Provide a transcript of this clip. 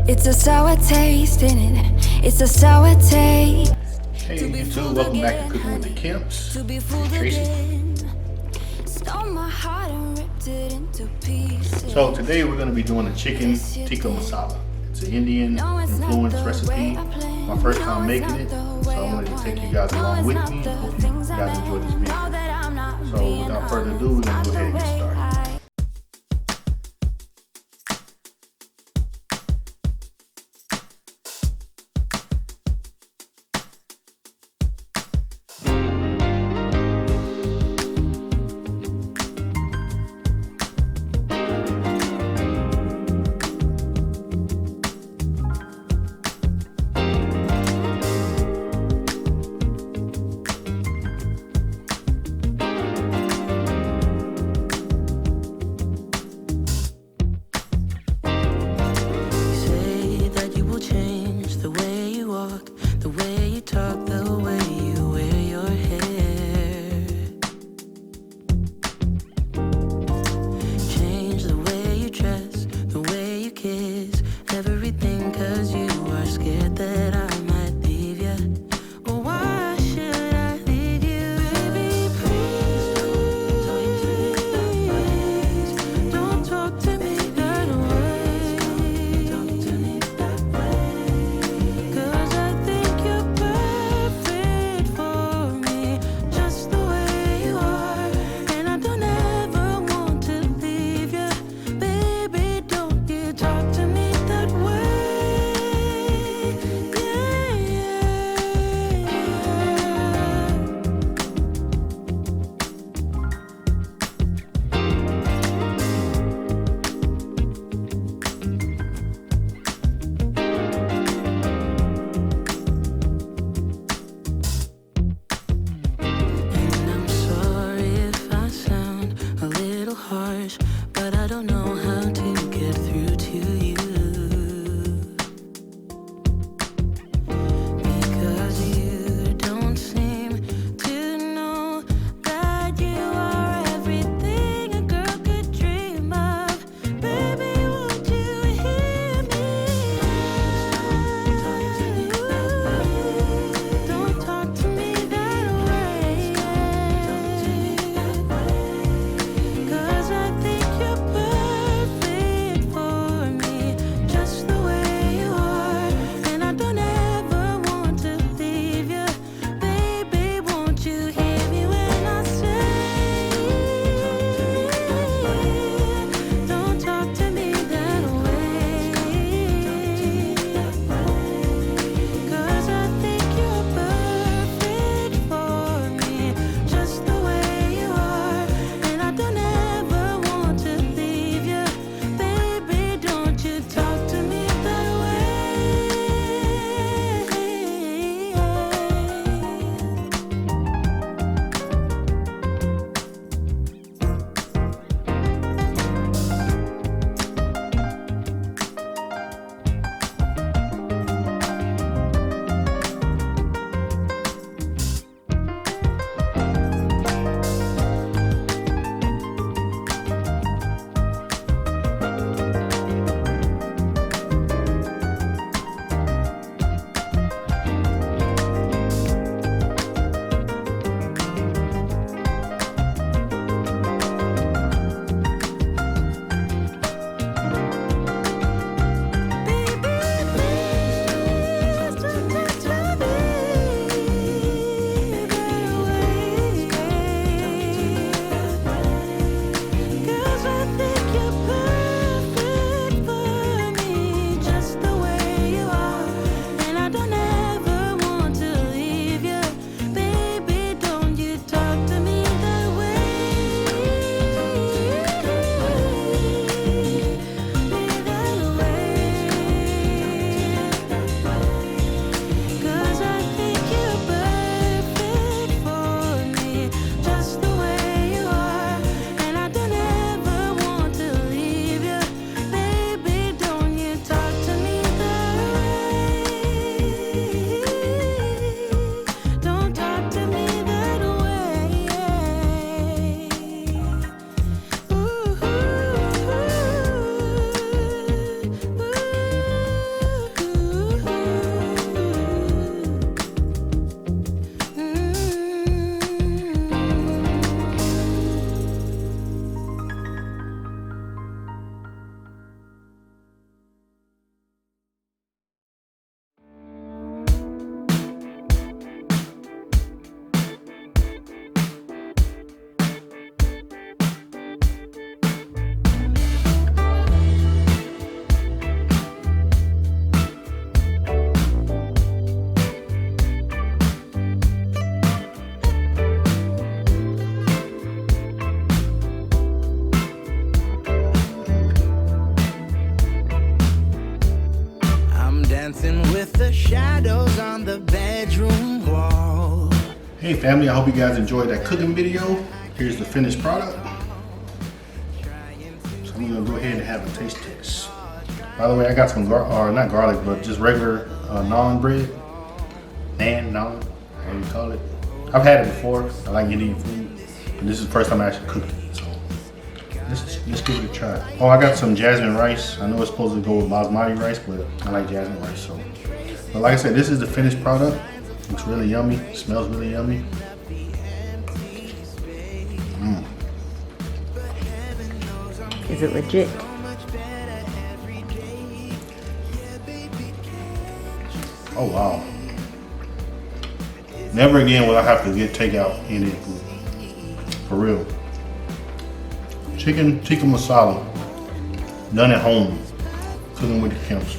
It's a sour taste in it. It's a sour taste. Hey YouTube, welcome back to Cooking with the Kemps. To be This fooled is Tracy. again. Stole my heart and ripped it into pieces. So today we're going to be doing a chicken tikka masala. It's an Indian influenced recipe. My first time making it, so I'm going to take you guys along with me. Hope you guys enjoy this video. So without further ado, we're going to go ahead and get started. Hey family, I hope you guys enjoyed that cooking video. Here's the finished product. So I'm gonna go ahead and have a taste test. By the way, I got some not garlic, but just regular naan bread. Naan, how you call it. I've had it before. I like Indian food. And this is the first time I actually cooked it. So let's give it a try. Oh, I got some jasmine rice. I know it's supposed to go with basmati rice, but I like jasmine rice. So, but like I said, this is the finished product. Looks really yummy. Smells really yummy. Is it legit? Oh wow. Never again will I have to get takeout Indian food. For real. Chicken tikka masala. Done at home. Cooking with the Kemps.